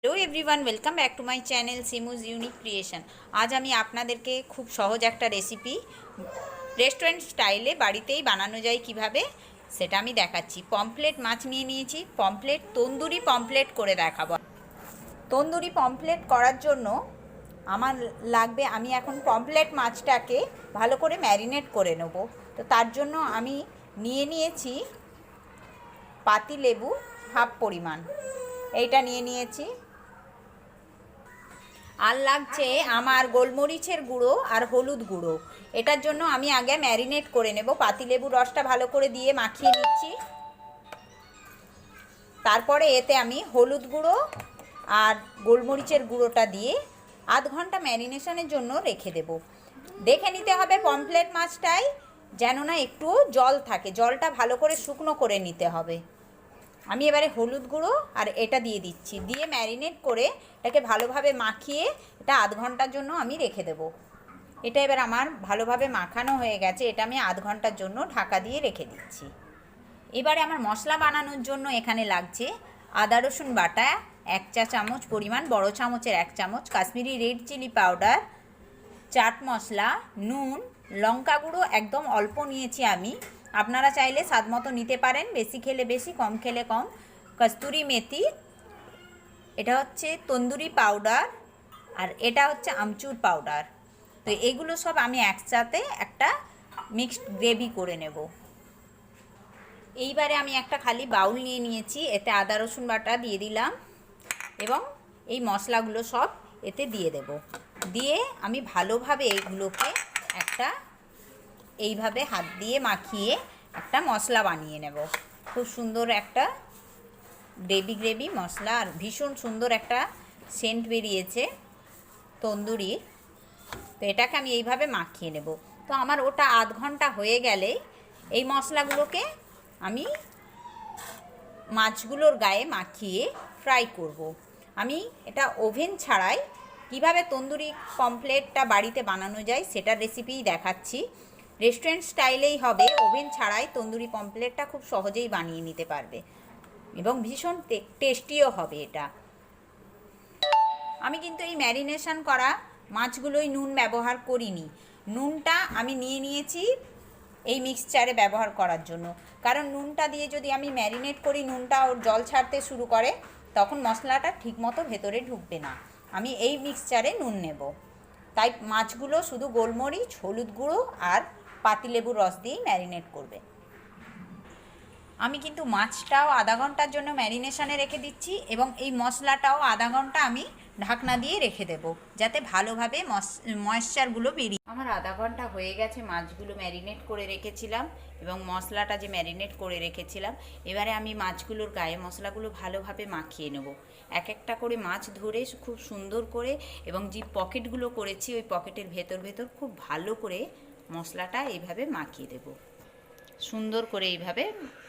Hello everyone, welcome back to my channel সিমুজ unique creation. আজ আমি আপনাদেরকে খুব সহজ একটা রেসিপি রেস্টুরেন্ট স্টাইলে বাড়িতেই বানানো যায় কিভাবে সেটা আমি দেখাচ্ছি। পমফ্লেট মাছ নিয়ে নিয়েছি, পমফ্লেট তন্দুরি পমফ্লেট করে দেখাবো। তন্দুরি পমফ্লেট করার জন্য আমার লাগবে, আমি এখন পমফ্লেট মাছটাকে ভালো করে ম্যারিনেট করে নেব। তো তার জন্য আমি নিয়ে নিয়েছি পাতিলেবু হাফ পরিমাণ, এইটা নিয়ে নিয়েছি। আর লাগছে আমার গোলমরিচের গুঁড়ো আর হলুদ গুঁড়ো। এটার জন্য আমি আগে ম্যারিনেট করে নেব। পাতিলেবুর রসটা ভালো করে দিয়ে মাখিয়ে নিচ্ছি। তারপরে এতে আমি হলুদ গুঁড়ো আর গোলমরিচের গুঁড়োটা দিয়ে আধ ঘন্টা ম্যারিনেশনের জন্য রেখে দেব। দেখে নিতে হবে পমফ্লেট মাছটায় যেন না একটু জল থাকে, জলটা ভালো করে শুকনো করে নিতে হবে। আমি এবারে হলুদ গুঁড়ো আর এটা দিয়ে দিচ্ছি, দিয়ে ম্যারিনেট করে এটাকে ভালোভাবে মাখিয়ে এটা আধ ঘন্টার জন্য আমি রেখে দেব। এটা এবার আমার ভালোভাবে মাখানো হয়ে গেছে, এটা আমি আধ ঘন্টার জন্য ঢাকা দিয়ে রেখে দিচ্ছি। এবারে আমার মশলা বানানোর জন্য এখানে লাগছে আদা রসুন বাটা 1 চা চামচ পরিমাণ, বড় চামচের 1 চামচ, Kashmiri red chilli powder, chaat masala, নুন, লঙ্কা গুঁড়ো একদম অল্প নিয়েছি আমি, আপনারা চাইলে স্বাদ মতো নিতে পারেন, বেশি খেলে বেশি, কম খেলে কম, কস্তুরি মেথি, এটা হচ্ছে তন্দুরি পাউডার, আর এটা হচ্ছে আমচুর পাউডার। তো এগুলো সব আমি একসাথে একটা মিক্সড গ্রেভি করে নেব। এইবারে আমি একটা খালি বাউল নিয়ে নিয়েছি, এতে আদা রসুন বাটা দিয়ে দিলাম এবং এই মশলাগুলো সব এতে দিয়ে দেব। দিয়ে আমি ভালোভাবে এইগুলোকে একটা এইভাবে হাত দিয়ে মাখিয়ে একটা মশলা বানিয়ে নেব। খুব সুন্দর একটা গ্রেভি মশলা, আর ভীষণ সুন্দর একটা সেন্ট বেরিয়েছে তন্দুরির। তো এটাকে আমি এইভাবে মাখিয়ে নেব। তো আমার ওটা আধ ঘন্টা হয়ে গেলে এই মশলাগুলোকে আমি মাছগুলোর গায়ে মাখিয়ে ফ্রাই করব। আমি এটা ওভেন ছাড়াই কিভাবে তন্দুরি পমফ্লেটটা বাড়িতে বানানো যায় সেটার রেসিপিই দেখাচ্ছি। রেস্টুরেন্ট স্টাইলেই হবে, ওভেন ছাড়াই তন্দুরি পমফ্লেটটা খুব সহজেই বানিয়ে নিতে পারবে এবং ভীষণ টেস্টিও হবে এটা। আমি কিন্তু এই ম্যারিনেশন করা মাছগুলোই নুন ব্যবহার করিনি, নুনটা আমি নিয়ে নিয়েছি এই মিক্সচারে ব্যবহার করার জন্য। কারণ নুনটা দিয়ে যদি আমি ম্যারিনেট করি, নুনটা ওর জল ছাড়তে শুরু করে, তখন মশলাটা ঠিকমতো ভেতরে ঢুকবে না। আমি এই মিক্সচারে নুন নেব, তাই মাছগুলো শুধু গোলমরিচ, হলুদ গুঁড়ো আর পাতিলেবুর রস দিয়েই ম্যারিনেট করবে। আমি কিন্তু মাছটাও আধা ঘন্টার জন্য ম্যারিনেশনে রেখে দিচ্ছি এবং এই মশলাটাও আধা ঘন্টা আমি ঢাকনা দিয়ে রেখে দেব, যাতে ভালোভাবে ময়েশ্চারগুলো বেরিয়ে। আমার আধা ঘন্টা হয়ে গেছে, মাছগুলো ম্যারিনেট করে রেখেছিলাম এবং মশলাটা যে ম্যারিনেট করে রেখেছিলাম, এবারে আমি মাছগুলোর গায়ে মশলাগুলো ভালোভাবে মাখিয়ে নেব। এক একটা করে মাছ ধরে খুব সুন্দর করে, এবং যে পকেটগুলো করেছি ওই পকেটের ভেতর খুব ভালো করে মশলাটা এইভাবে মাখিয়ে দেব। সুন্দর করে এইভাবে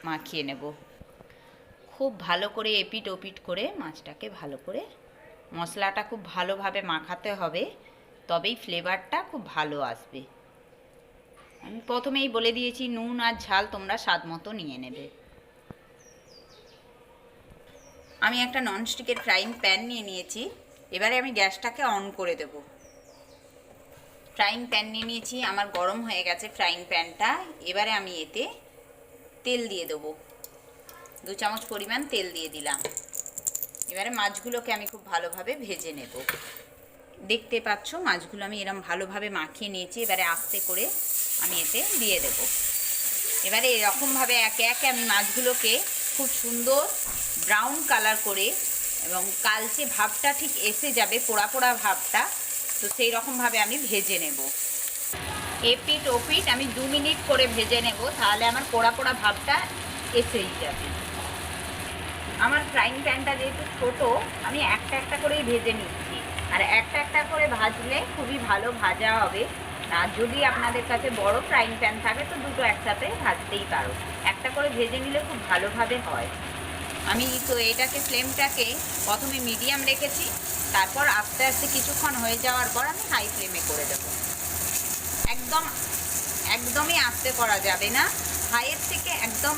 মাখিয়ে নেব, খুব ভালো করে এপিট ওপিট করে মাছটাকে ভালো করে মশলাটা খুব ভালোভাবে মাখাতে হবে, তবেই ফ্লেভারটা খুব ভালো আসবে। আমি প্রথমেই বলে দিয়েছি নুন আর ঝাল তোমরা স্বাদ মতো নিয়ে নেবে। আমি একটা ননস্টিকের ফ্রাইং প্যান নিয়ে নিয়েছি, এবারে আমি গ্যাসটাকে অন করে দেব। ফ্রাইং প্যান নিয়ে নিয়েছি, আমার গরম হয়ে গেছে ফ্রাইং প্যানটা। এবারে আমি এতে তেল দিয়ে দেবো, 2 চামচ পরিমাণ তেল দিয়ে দিলাম। এবারে মাছগুলোকে আমি খুব ভালোভাবে ভেজে নেব। দেখতে পাচ্ছ মাছগুলো আমি এরকম ভালোভাবে মাখিয়ে নিয়েছি। এবারে আস্তে করে আমি এতে দিয়ে দেব। এবারে এরকমভাবে একে একে আমি মাছগুলোকে খুব সুন্দর ব্রাউন কালার করে, এবং কালচে ভাবটা ঠিক এসে যাবে, পোড়া পোড়া ভাবটা, তো সেই রকমভাবে আমি ভেজে নেব। এপিট ওপিট আমি 2 মিনিট করে ভেজে নেব, তাহলে আমার পোড়া পোড়া ভাবটা এসেই যাবে। আমার ফ্রাইং প্যানটা যেহেতু ছোটো, আমি একটা একটা করেই ভেজে নিচ্ছি, আর একটা একটা করে ভাজলে খুবই ভালো ভাজা হবে। আর যদি আপনাদের কাছে বড় ফ্রাইং প্যান থাকে তো দুটো একসাথে ভাজতেই পারো, একটা করে ভেজে নিলে খুব ভালোভাবে হয়। আমি তো এটাকে ফ্লেমটাকে প্রথমে মিডিয়াম রেখেছি, তারপর আস্তে আস্তে কিছুক্ষণ হয়ে যাওয়ার পর আমি হাই ফ্লেমে করে দেবো। একদমই আস্তে করা যাবে না, হাইয়ের থেকে একদম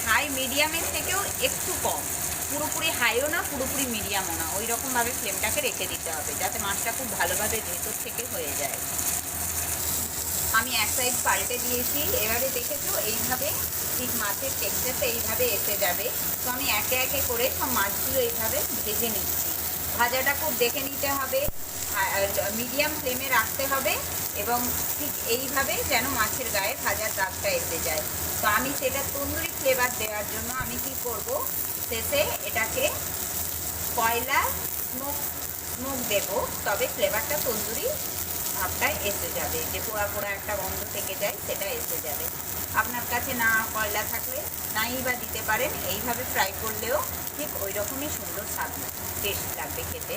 হাই মিডিয়ামের থেকেও একটু কম, পুরোপুরি হাইও না পুরোপুরি মিডিয়ামও না, ওই রকমভাবে ফ্লেমটাকে রেখে দিতে হবে যাতে মাছটা খুব ভালোভাবে ভেতর থেকে হয়ে যায়। আমি এক সাইড পাল্টে দিয়েছি, এবারে দেখেছো এইভাবে ঠিক মাছের টেক্সচারটা এইভাবে এসে যাবে। তো আমি একে একে করে সব মাছগুলো এইভাবে ভেজে নিচ্ছি। ভাজাটা খুব দেখে নিতে হবে, মিডিয়াম ফ্লেমে রাখতে হবে এবং ঠিক এইভাবে যেন মাছের গায়ে ভাজার দাগটা এসে যায়। তো আমি সেটা তন্দুরি ফ্লেভার দেওয়ার জন্য আমি কি করব, শেষে এটাকে কয়লা স্মোক দেবো, তবে ফ্লেভারটা তন্দুরি ভাবটা এসে যাবে, যে পোড়া পোড়া একটা গন্ধ থেকে যায় সেটা এসে যাবে। আপনার কাছে না কয়লা থাকলে নাই বা দিতে পারেন, এইভাবে ফ্রাই করলেও ঠিক ওই রকমই সুন্দর স্বাদ টেস্ট লাগবে খেতে।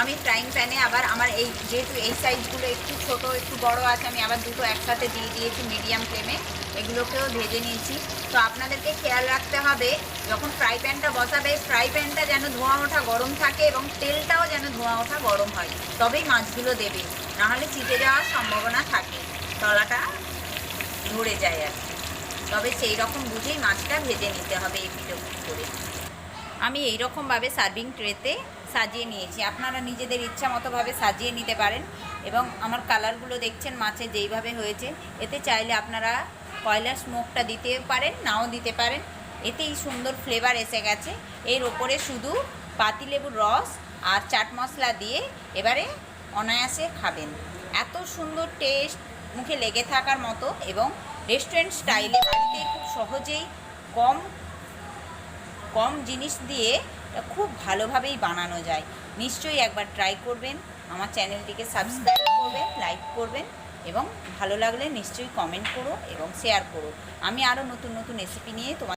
আমি ফ্রাইং প্যানে আবার আমার এই যেহেতু এই সাইজগুলো একটু ছোট একটু বড় আছে, আমি আবার দুটো একসাথে দিয়ে দিয়েছি মিডিয়াম ফ্লেমে, এগুলোকেও ভেজে নিয়েছি। তো আপনাদেরকে খেয়াল রাখতে হবে যখন ফ্রাই প্যানটা বসাবে, ফ্রাই প্যানটা যেন ধোঁয়া ওঠা গরম থাকে এবং তেলটাও যেন ধোঁয়া ওঠা গরম হয়, তবেই মাছগুলো দেবে, নাহলে চিটে যাওয়ার সম্ভাবনা থাকে, তলাটা ধরে যায় আর কি। তবে সেই রকম বুঝেই মাছটা ভেজে নিতে হবে এপিট ওপিট করে। আমি এই রকমভাবে সার্ভিং ট্রেতে সাজিয়ে নিয়েছি, আপনারা নিজেদের ইচ্ছা মতোভাবে সাজিয়ে নিতে পারেন। এবং আমার কালারগুলো দেখছেন মাছের যেইভাবে হয়েছে, এতে চাইলে আপনারা কয়লার স্মোকটা দিতে পারেন, নাও দিতে পারেন, এতেই সুন্দর ফ্লেভার এসে গেছে। এর ওপরে শুধু পাতিলেবুর রস আর চাট মশলা দিয়ে এবারে অনায়াসে খাবেন। এত সুন্দর টেস্ট, মুখে লেগে থাকার মতো, এবং রেস্টুরেন্ট স্টাইলে বাড়িতে খুব সহজেই কম জিনিস দিয়ে খুব ভালোভাবেই বানানো যায়। নিশ্চয়ই একবার ট্রাই করবেন, আমার চ্যানেলটিকে সাবস্ক্রাইব করবেন, লাইক করবেন এবং ভালো লাগলে নিশ্চয়ই কমেন্ট করো এবং শেয়ার করো। আমি আরও নতুন নতুন রেসিপি নিয়ে তোমার